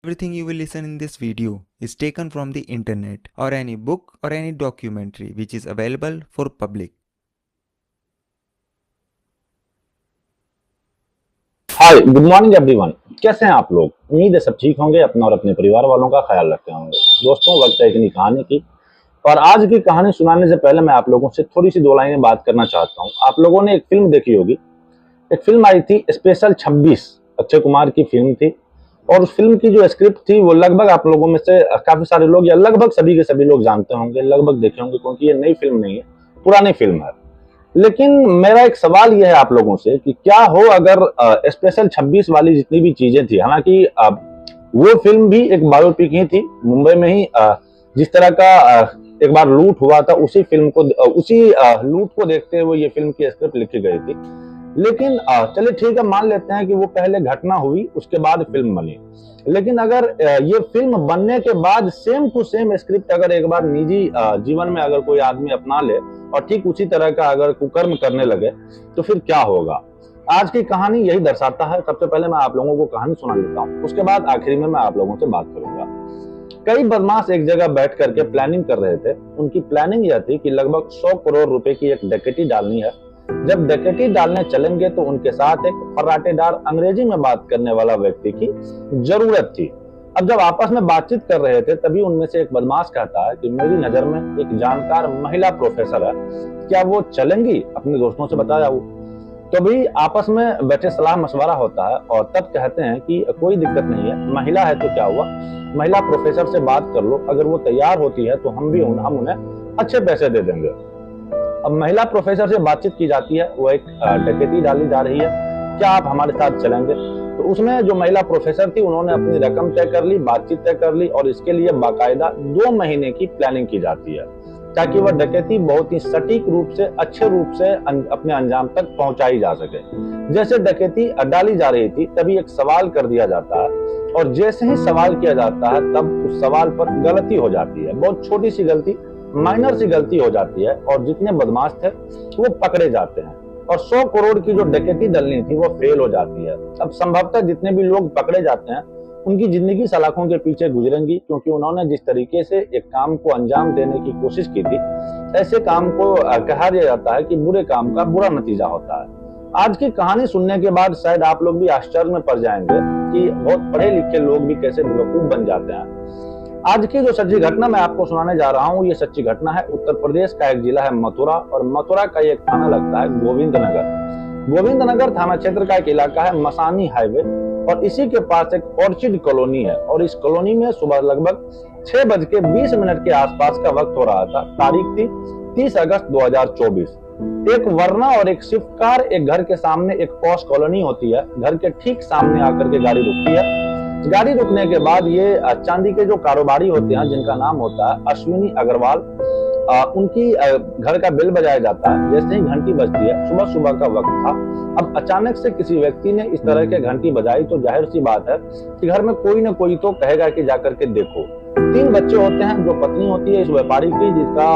Everything you will listen in this video is taken from the internet or any book or any documentary which is available for public. Hi good morning everyone. कैसे हैं आप लोग? उम्मीद है सब ठीक होंगे, अपना और अपने परिवार वालों का ख्याल रखते होंगे। दोस्तों, वक्त है एक नई कहानी की। और आज की कहानी सुनाने से पहले मैं आप लोगों से थोड़ी सी दो लाइनें बात करना चाहता हूँ। आप लोगों ने एक फिल्म देखी होगी। एक फिल्म आई थी स्पेशल 26, अक्षय कुमार की फिल्म थी। और उस फिल्म की जो स्क्रिप्ट थी वो लगभग आप लोगों में से काफी सारे लोग या लगभग सभी के सभी लोग जानते होंगे, लगभग देखे होंगे, क्योंकि ये नई फिल्म नहीं है, पुरानी फिल्म है। लेकिन मेरा एक सवाल यह है आप लोगों से कि क्या हो अगर स्पेशल 26 वाली जितनी भी चीजें थी, हालांकि वो फिल्म भी एक बायोपिक ही थी। मुंबई में ही जिस तरह का एक बार लूट हुआ था, उसी फिल्म को उसी लूट को देखते हुए ये फिल्म की स्क्रिप्ट लिखी गई थी। लेकिन चलिए ठीक है, मान लेते हैं कि वो पहले घटना हुई, उसके बाद फिल्म बनी। लेकिन अगर ये फिल्म बनने के बाद सेम टू सेम स्क्रिप्ट अगर एक बार निजी जीवन में अगर कोई आदमी अपना ले और ठीक उसी तरह का अगर कुकर्म करने लगे, तो फिर क्या होगा? आज की कहानी यही दर्शाता है। सबसे पहले मैं आप लोगों को कहानी सुना देता हूँ, उसके बाद आखिरी में मैं आप लोगों से बात करूंगा। कई बदमाश एक जगह बैठ करके प्लानिंग कर रहे थे। उनकी प्लानिंग यह थी कि लगभग 100 करोड़ रुपए की एक डकैती डालनी है। जब डकैती डालने चलेंगे तो उनके साथ एक फर्राटेदार अंग्रेजी में बात करने वाला व्यक्ति की जरूरत थी। अब जब आपस में बातचीत कर रहे थे, तभी उनमें से एक बदमाश कहता है कि मेरी नजर में एक जानकार महिला प्रोफेसर है, क्या वो चलेंगी? अपने दोस्तों से बताया वो। तो भी आपस में बैठे सलाह मशवरा होता है और तब कहते हैं कि कोई दिक्कत नहीं है, महिला है तो क्या हुआ, महिला प्रोफेसर से बात कर लो, अगर वो तैयार होती है तो हम उन्हें अच्छे पैसे दे देंगे। अब महिला प्रोफेसर से बातचीत की जाती है, वो एक डकैती डाली जा रही है, क्या आप हमारे साथ चलेंगे? तो उसमें जो महिला प्रोफेसर थी, उन्होंने अपनी रकम तय कर ली, बातचीत तय कर ली और इसके लिए बाकायदा 2 महीने की प्लानिंग की जाती है, ताकि वह डकैती बहुत ही सटीक रूप से, अच्छे रूप से अपने अंजाम तक पहुंचाई जा सके। जैसे डकैती डाली जा रही थी, तभी एक सवाल कर दिया जाता है और जैसे ही सवाल किया जाता है, तब उस सवाल पर गलती हो जाती है। बहुत छोटी सी गलती, माइनर सी गलती हो जाती है और जितने बदमाश थे वो पकड़े जाते हैं और 100 करोड़ की जो डकैती डलनी थी वो फेल हो जाती है। अब संभवतः जितने भी लोग पकड़े जाते हैं, उनकी जिंदगी सलाखों के पीछे गुजरेंगी, क्योंकि उन्होंने जिस तरीके से एक काम को अंजाम देने की कोशिश की थी, ऐसे काम को कहा जाता है कि बुरे काम का बुरा नतीजा होता है। आज की कहानी सुनने के बाद शायद आप लोग भी आश्चर्य में पड़ जाएंगे कि बहुत पढ़े लिखे लोग भी कैसे बेवकूफ बन जाते हैं। आज की जो सच्ची घटना मैं आपको सुनाने जा रहा हूँ, ये सच्ची घटना है। उत्तर प्रदेश का एक जिला है मथुरा, और मथुरा का एक थाना लगता है गोविंद नगर। गोविंद नगर थाना क्षेत्र का एक इलाका है, मसानी हाईवे, और इसी के पास एक ऑर्चिड कॉलोनी है। और इस कॉलोनी में सुबह लगभग 6:20 के आसपास का वक्त हो रहा था। तारीख थी 30 अगस्त 2024। एक वर्ना और एक स्विफ्ट कार एक घर के सामने, एक पॉश कॉलोनी होती है, घर के ठीक सामने आकर के गाड़ी रुकती है। गाड़ी रुकने के बाद ये चांदी के जो कारोबारी होते हैं, जिनका नाम होता है अश्विनी अग्रवाल, उनकी घर का बेल बजाया जाता है। जैसे ही घंटी बजती है, सुबह सुबह का वक्त था, अब अचानक से किसी व्यक्ति ने इस तरह के घंटी बजाई, तो जाहिर सी बात है कि घर में कोई ना कोई तो कहेगा कि जाकर के देखो। 3 बच्चे होते हैं, जो पत्नी होती है इस व्यापारी की, जिसका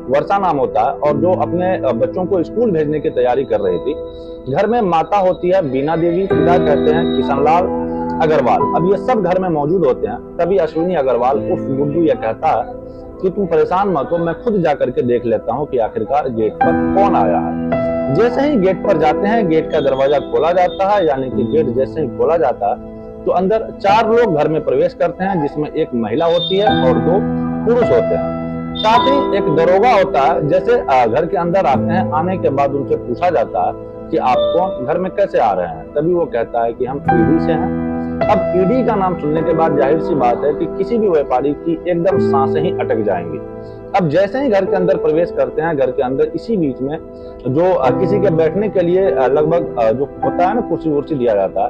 वर्षा नाम होता है, और जो अपने बच्चों को स्कूल भेजने की तैयारी कर रही थी। घर में माता होती है बीना देवी, पिता कहते हैं किशनलाल अग्रवाल। अब ये सब घर में मौजूद होते हैं। तभी अश्विनी अग्रवाल उर्फ गुड्डू ये कहता है कि तुम परेशान मत हो, मैं खुद जाकर के देख लेता हूँ कि आखिरकार गेट पर कौन आया है। जैसे ही गेट पर जाते हैं, गेट का दरवाजा खोला जाता है, यानी कि गेट जैसे ही खोला जाता है तो अंदर 4 लोग घर में प्रवेश करते हैं, जिसमें एक महिला होती है और 2 पुरुष होते हैं। साथ ही एक दरोगा होता है। जैसे घर के अंदर आते हैं, आने के बाद उनसे पूछा जाता है कि आप कौन, घर में कैसे आ रहे हैं? तभी वो कहता है कि हम ईडी से हैं। अब ईडी का नाम सुनने के बाद जाहिर सी बात है कि किसी भी व्यापारी की एकदम सांसें ही अटक जाएंगी। अब जैसे ही घर के अंदर प्रवेश करते हैं, घर के अंदर इसी बीच में जो किसी के बैठने के लिए लगभग जो होता है ना, कुर्सी वुर्सी दिया जाता है,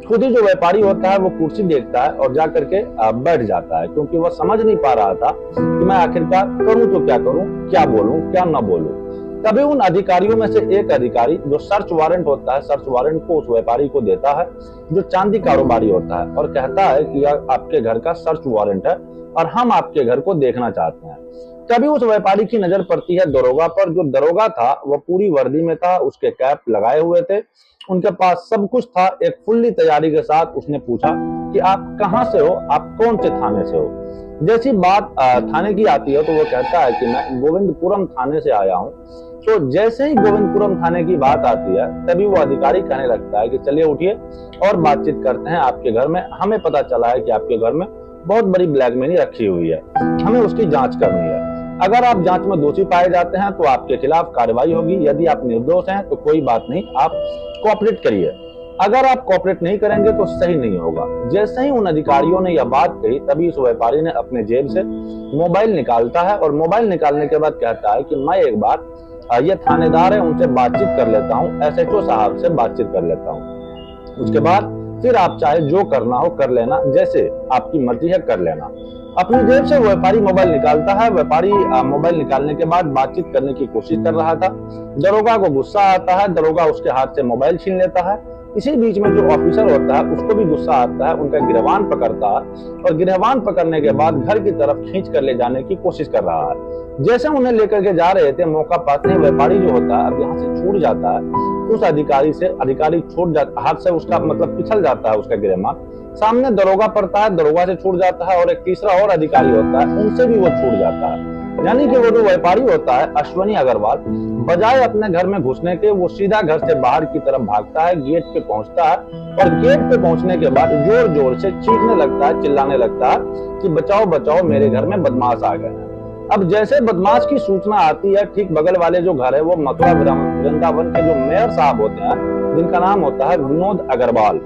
खुद ही जो व्यापारी होता है वो कुर्सी देखता है और जा करके बैठ जाता है, क्योंकि वह समझ नहीं पा रहा था कि मैं आखिरकार करूं तो क्या करूं, क्या बोलूं क्या न बोलूं। तभी उन अधिकारियों में से एक अधिकारी, जो सर्च वारंट होता है, सर्च वारंट को उस व्यापारी को देता है, जो चांदी कारोबारी होता है, और कहता है कि आपके घर का सर्च वारंट है और हम आपके घर को देखना चाहते हैं। तभी उस व्यापारी की नजर पड़ती है दरोगा पर। जो दरोगा था वह पूरी वर्दी में था, उसके कैप लगाए हुए थे, उनके पास सब कुछ था। एक फुल्ली तैयारी के साथ उसने पूछा कि आप कहां से हो, आप कौन से थाने से हो। जैसी बात थाने की आती है तो वो कहता है कि मैं गोविंदपुरम थाने से आया हूँ। तो जैसे ही गोविंदपुरम थाने की बात आती है तभी वो अधिकारी कहने लगता है कि चलिए उठिए और बातचीत करते हैं आपके घर में। हमें पता चला है कि आपके घर में बहुत बड़ी ब्लैक मनी रखी हुई है, हमें उसकी जांच करनी है। अगर आप जांच में दोषी पाए जाते हैं तो आपके खिलाफ कार्रवाई होगी, यदि आप निर्दोष हैं तो कोई बात नहीं, आप कोऑपरेट करिए। अगर आप कोऑपरेट नहीं करेंगे तो सही नहीं होगा। जैसे ही उन अधिकारियों ने यह बात कही तभी उस व्यापारी ने अपने जेब से मोबाइल निकालता है और मोबाइल निकालने के बाद कहता है कि मैं एक बार ये थानेदार है उनसे बातचीत कर लेता हूँ, एसएचओ साहब से बातचीत कर लेता हूँ। उसके बाद फिर आप चाहे जो करना हो कर लेना, जैसे आपकी मर्जी है कर लेना। अपनी जेब से व्यापारी मोबाइल निकालता है। व्यापारी मोबाइल निकालने के बाद बातचीत करने की कोशिश कर रहा था। दरोगा को गुस्सा आता है, दरोगा उसके हाथ से मोबाइल छीन लेता है। इसी बीच में जो ऑफिसर होता है उसको भी गुस्सा आता है, उनका गिरहवान पकड़ता है और गिरहवान पकड़ने के बाद घर की तरफ खींच कर ले जाने की कोशिश कर रहा है। जैसे उन्हें लेकर के जा रहे थे, मौका पाते ही व्यापारी जो होता है अब यहाँ से छूट जाता है। उस अधिकारी छूट जाता, हाथ से उसका मतलब पिछल जाता है उसका गिरहवान। सामने दरोगा पड़ता है, दरोगा से छूट जाता है और एक तीसरा और अधिकारी होता है, उनसे भी वो छूट जाता है। यानी कि वो जो व्यापारी होता है अश्वनी अग्रवाल, बजाय अपने घर में घुसने के वो सीधा घर से बाहर की तरफ भागता है, गेट पे पहुंचता है और गेट पे पहुंचने के बाद जोर जोर से चीखने लगता है, चिल्लाने लगता है कि बचाओ बचाओ, मेरे घर में बदमाश आ गए हैं। अब जैसे बदमाश की सूचना आती है, ठीक बगल वाले जो घर है वो मथुरा वृंदावन के जो मेयर साहब होते हैं, जिनका नाम होता है विनोद अग्रवाल,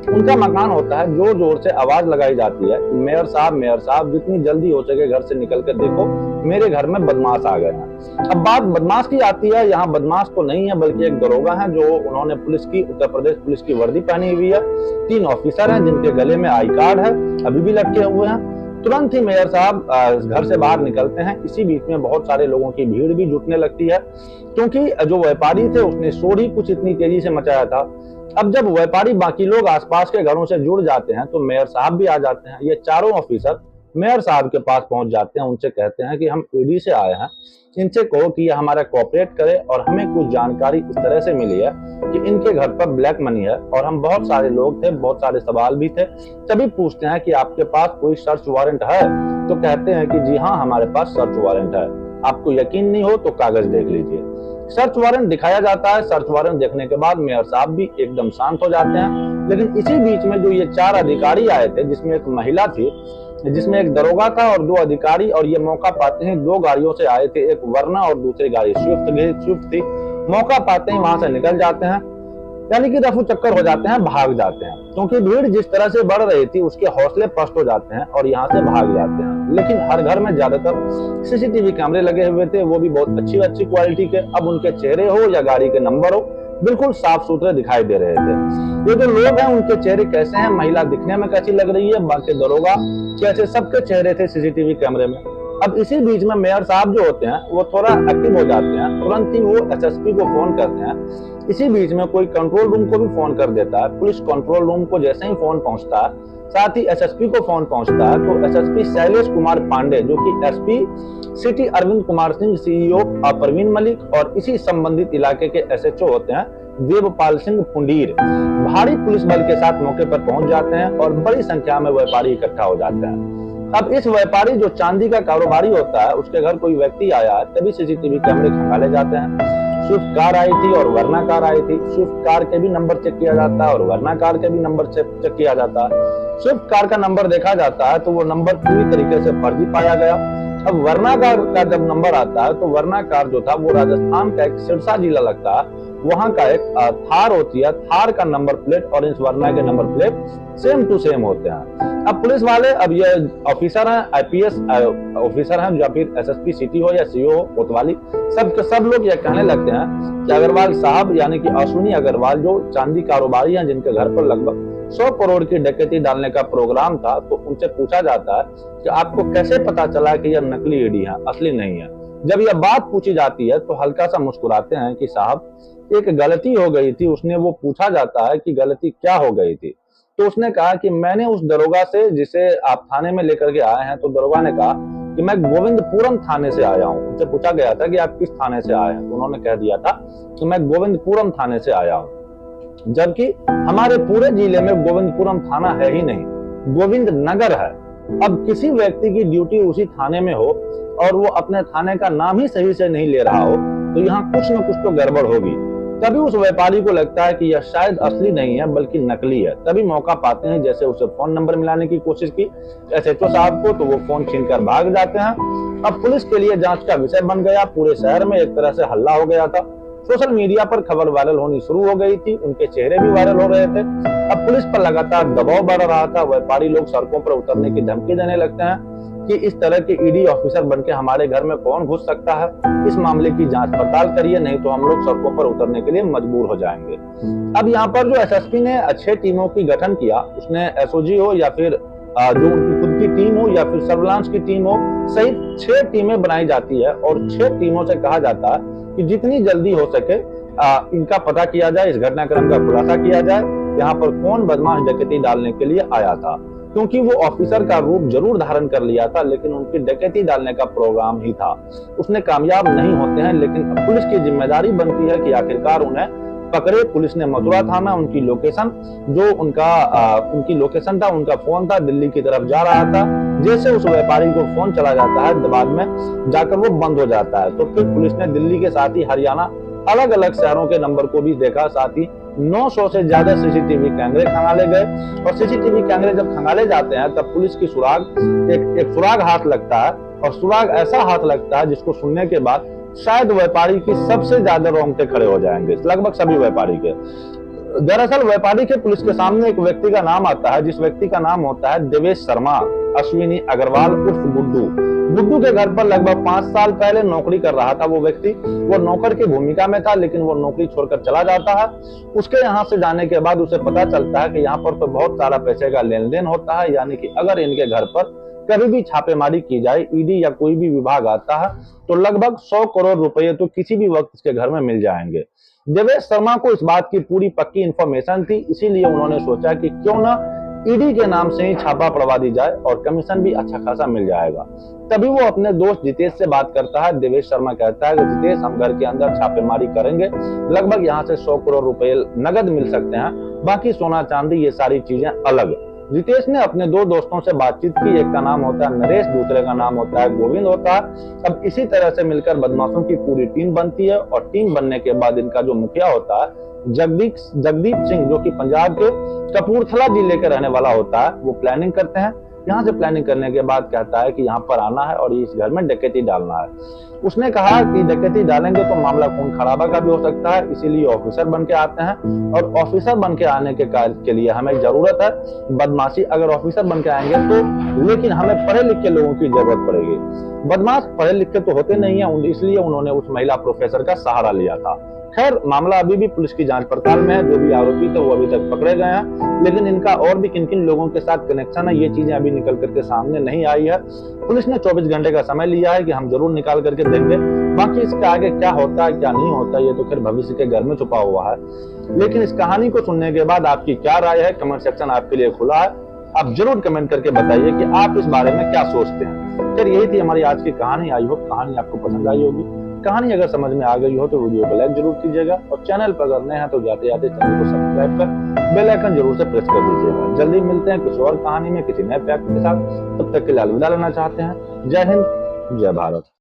उनका मकान होता है। जोर जोर से आवाज लगाई जाती है, मेयर साहब जितनी जल्दी हो सके घर से निकल कर देखो, मेरे घर में बदमाश आ गए हैं। अब बात बदमाश की आती है, यहाँ बदमाश तो नहीं है बल्कि एक दरोगा है जो उन्होंने उत्तर प्रदेश पुलिस की वर्दी पहनी हुई है। 3 ऑफिसर हैं जिनके गले में आई कार्ड है, अभी भी लटके हुए हैं। तुरंत ही मेयर साहब घर से बाहर निकलते हैं। इसी बीच में बहुत सारे लोगों की भीड़ भी जुटने लगती है, क्योंकि जो व्यापारी थे उसने शोर ही कुछ इतनी तेजी से मचाया था। अब जब व्यापारी बाकी लोग आसपास के घरों से जुड़ जाते हैं तो मेयर साहब भी आ जाते हैं। ये चारों ऑफिसर मेयर साहब के पास पहुंच जाते हैं, उनसे कहते हैं कि हम ईडी से आए हैं, इनसे कहो कि ये हमारा कोऑपरेट करे और हमें कुछ जानकारी इस तरह से मिली है कि इनके घर पर ब्लैक मनी है और हम बहुत सारे लोग थे, बहुत सारे सवाल भी थे। तभी पूछते हैं कि आपके पास कोई सर्च वारंट है? तो कहते हैं कि जी हाँ, हमारे पास सर्च वारंट है। आपको यकीन नहीं हो तो कागज देख लीजिए। सर्च वारंट दिखाया जाता है। सर्च वारंट देखने के बाद मेयर साहब भी एकदम शांत हो जाते हैं। लेकिन इसी बीच में जो ये 4 अधिकारी आए थे, जिसमें एक महिला थी, जिसमें एक दरोगा था और 2 अधिकारी, और ये मौका पाते ही 2 गाड़ियों से आए थे, एक वर्ना और दूसरी गाड़ी स्विफ्ट थी। मौका पाते ही वहां से निकल जाते हैं, यानी कि रफू चक्कर हो जाते हैं, भाग जाते हैं। क्योंकि भीड़ जिस तरह से बढ़ रही थी उसके हौसले पस्त हो जाते हैं और यहाँ से भाग जाते हैं। लेकिन हर घर में ज्यादातर सीसीटीवी कैमरे लगे हुए थे, वो भी बहुत अच्छी क्वालिटी के। अब उनके चेहरे हो या गाड़ी के नंबर हो, बिल्कुल साफ सुथरे दिखाई दे रहे थे। ये जो लोग हैं उनके चेहरे कैसे हैं, महिला दिखने में कैसी लग रही है, बाकी दरोगा कैसे, सबके चेहरे थे सीसीटीवी कैमरे में। अब इसी बीच में मेयर साहब जो होते हैं वो थोड़ा एक्टिव हो जाते हैं। तुरंत ही वो एसएसपी को फोन करते हैं। इसी बीच में कोई कंट्रोल रूम को भी फोन कर देता है। पुलिस कंट्रोल रूम को जैसे ही फोन पहुंचता है, साथ ही एसएसपी को फोन पहुंचता है, तो एसएसपी शैलेश कुमार पांडे, जो कि SP city Arvind Kumar Singh, CEO Parveen Malik और इसी संबंधित इलाके के एसएचओ होते हैं देवपाल सिंह पुंडीर, भारी पुलिस बल के साथ मौके पर पहुंच जाते हैं और बड़ी संख्या में व्यापारी इकट्ठा हो जाते हैं। अब इस व्यापारी जो चांदी का कारोबारी होता है, उसके घर कोई व्यक्ति आया है, तभी सीसीटीवी कैमरे खंगाले जाते हैं। स्विफ्ट कार आई थी और वर्ना कार आई थी। स्विफ्ट कार के भी नंबर चेक किया जाता है और वर्ना कार के भी नंबर चेक किया जाता है। स्विफ्ट कार का नंबर देखा जाता है तो वो नंबर पूरी तरीके से फर्जी पाया गया। अब वर्ना कार का जब नंबर आता है तो वर्ना कार जो था वो राजस्थान का एक सिरसा जिला लगता है, वहां का एक थार होती है, थार का नंबर प्लेट और इस वर्ना के number plate same to same होते हैं। अब पुलिस वाले, अब ये ऑफिसर हैं, आईपीएस ऑफिसर हैं, या फिर एसएसपी सिटी हो या सीओ हो कोतवाली, सब लोग ये कहने लगते हैं कि अग्रवाल साहब, यानी कि अश्विनी अग्रवाल जो चांदी कारोबारी हैं, जिनके घर पर लगभग 100 करोड़ की डकैती डालने का प्रोग्राम था, तो उनसे पूछा जाता है कि आपको कैसे पता चला कि यह नकली ईडी है, असली नहीं है। जब यह बात पूछी जाती है तो हल्का सा मुस्कुराते हैं कि साहब एक गलती हो गई थी। उसने वो पूछा जाता है कि गलती क्या हो गई थी, तो उसने कहा कि मैंने उस दरोगा से, जिसे आप थाने में लेकर के आए हैं, तो दरोगा ने कहा कि मैं गोविंदपुरम थाने से आया हूँ। उनसे पूछा गया था कि आप किस थाने से आए हैं, तो उन्होंने कह दिया था कि मैं गोविंदपुरम थाने से आया हूँ, जबकि हमारे पूरे जिले में गोविंदपुरम थाना है ही नहीं। गोविंद नगर है। अब किसी व्यक्ति की ड्यूटी उसी थाने में हो और वो अपने थाने का नाम ही सही से नहीं ले रहा हो, तो यहाँ कुछ न कुछ तो गड़बड़ होगी। तभी उस व्यापारी को लगता है कि यह शायद असली नहीं है बल्कि नकली है। तभी मौका पाते हैं, जैसे उसे फोन नंबर मिलाने की कोशिश की एसएचओ साहब को, तो वो फोन छीनकर भाग जाते हैं। अब पुलिस के लिए जांच का विषय बन गया। पूरे शहर में एक तरह से हल्ला हो गया था। सोशल मीडिया पर खबर वायरल होनी शुरू हो गई थी, उनके चेहरे भी वायरल हो रहे थे। अब पुलिस पर लगातार दबाव बढ़ रहा था। व्यापारी लोग सड़कों पर उतरने की धमकी देने लगते हैं कि इस तरह के ईडी ऑफिसर बनके हमारे घर में कौन घुस सकता है, इस मामले की जांच पड़ताल करिए, नहीं तो हम लोग सड़कों पर उतरने के लिए मजबूर हो जाएंगे। अब यहाँ पर जो एसएसपी ने 6 टीमों की गठन किया, उसने एसओजी हो या फिर जो उनकी खुद की टीम हो या फिर सर्विलांस की टीम हो, सहित 6 टीमें बनाई जाती है और 6 टीमों से कहा जाता है कि जितनी जल्दी हो सके इनका पता किया जाए, इस घटनाक्रम का खुलासा किया जाए, यहाँ पर कौन बदमाश डकैती डालने के लिए आया था। क्योंकि वो ऑफिसर का रूप जरूर धारण कर लिया था, लेकिन उनकी डकैती डालने का प्रोग्राम ही था। उसने कामयाब नहीं होते हैं, लेकिन पुलिस की जिम्मेदारी बनती है कि आखिरकार उन्हें पकड़े। पुलिस ने मथुरा थाना, उनकी लोकेशन जो उनकी लोकेशन था, उनका फोन था, दिल्ली की तरफ जा रहा था। जैसे उस व्यापारी को फोन चला जाता है, बाद में जाकर वो बंद हो जाता है। तो फिर पुलिस ने दिल्ली के साथ ही हरियाणा अलग अलग शहरों के नंबर को भी देखा। साथ ही 900 से ज्यादा सीसीटीवी कैमरे खंगाले गए और सीसीटीवी कैमरे जब खंगाले जाते हैं तब पुलिस की एक सुराग हाथ लगता है और सुराग ऐसा हाथ लगता है जिसको सुनने के बाद शायद व्यापारी की सबसे ज्यादा रोंगटे खड़े हो जाएंगे, लगभग सभी व्यापारी के। दरअसल व्यापारी के पुलिस के सामने एक व्यक्ति का नाम आता है, जिस व्यक्ति का नाम होता है देवेश शर्मा, अश्विनी अग्रवाल उर्फ गुड्डू। गुड्डू के घर पर लगभग 5 साल पहले नौकरी कर रहा था वो व्यक्ति। वो नौकर की भूमिका में था, लेकिन वो नौकरी छोड़कर चला जाता है। उसके यहाँ से जाने के बाद उसे पता चलता है कि यहाँ पर तो बहुत सारा पैसे का लेन देन होता है, यानी कि अगर इनके घर पर कभी भी छापेमारी की जाए, ईडी या कोई भी विभाग आता है, तो लगभग 100 करोड़ रुपए तो किसी भी वक्त इसके घर में मिल जाएंगे। देवेश शर्मा को इस बात की पूरी पक्की इंफॉर्मेशन थी, इसीलिए उन्होंने सोचा कि क्यों ना ईडी के नाम से ही छापा पड़वा दी जाए और कमीशन भी अच्छा खासा मिल जाएगा। तभी वो अपने दोस्त जितेश से बात करता है। देवेश शर्मा कहता है कि जितेश, हम घर के अंदर छापेमारी करेंगे, लगभग यहाँ से 100 करोड़ रुपए नगद मिल सकते हैं, बाकी सोना चांदी ये सारी चीजें अलग। जितेश ने अपने 2 दोस्तों से बातचीत की, एक का नाम होता है नरेश, दूसरे का नाम होता है गोविंद होता है। अब इसी तरह से मिलकर बदमाशों की पूरी टीम बनती है और टीम बनने के बाद इनका जो मुखिया होता है जगदीप सिंह, जो कि पंजाब के कपूरथला जिले के रहने वाला होता है, वो प्लानिंग करते हैं। यहाँ से प्लानिंग करने के बाद कहता है कि यहाँ पर आना है और इस घर में डकैती डालना है। उसने कहा कि डकैती डालेंगे तो मामला खून खराबा का भी हो सकता है, इसीलिए ऑफिसर बन के आते हैं और ऑफिसर बन के आने के लिए हमें जरूरत है बदमाशी। अगर ऑफिसर बन के आएंगे तो, लेकिन हमें पढ़े लिखे लोगों की जरूरत पड़ेगी। बदमाश पढ़े लिखे तो होते नहीं है, इसलिए उन्होंने उस महिला प्रोफेसर का सहारा लिया था। खैर, मामला अभी भी पुलिस की जांच पड़ताल में है। जो भी आरोपी थे वो अभी तक पकड़े गए हैं, लेकिन इनका और भी किन किन लोगों के साथ कनेक्शन है, ये चीजें अभी निकल करके सामने नहीं आई है। पुलिस ने 24 घंटे का समय लिया है कि हम जरूर निकाल करके देंगे। बाकी इसके आगे क्या होता है क्या नहीं होता, ये तो फिर भविष्य के घर में छुपा हुआ है। लेकिन इस कहानी को सुनने के बाद आपकी क्या राय है, कमेंट सेक्शन आपके लिए खुला है। आप जरूर कमेंट करके बताइए कि आप इस बारे में क्या सोचते हैं। फिर यही थी हमारी आज की कहानी। आई होप कहानी आपको पसंद आई होगी। कहानी अगर समझ में आ गई हो तो वीडियो को लाइक जरूर कीजिएगा और चैनल पर अगर नए हैं तो जाते जाते चैनल को सब्सक्राइब कर बेल आइकन जरूर से प्रेस कर दीजिएगा। जल्दी मिलते हैं किसी और कहानी में किसी नए फैक्ट के साथ। तब तक के लिए अलविदा लेना चाहते हैं। जय हिंद, जय भारत।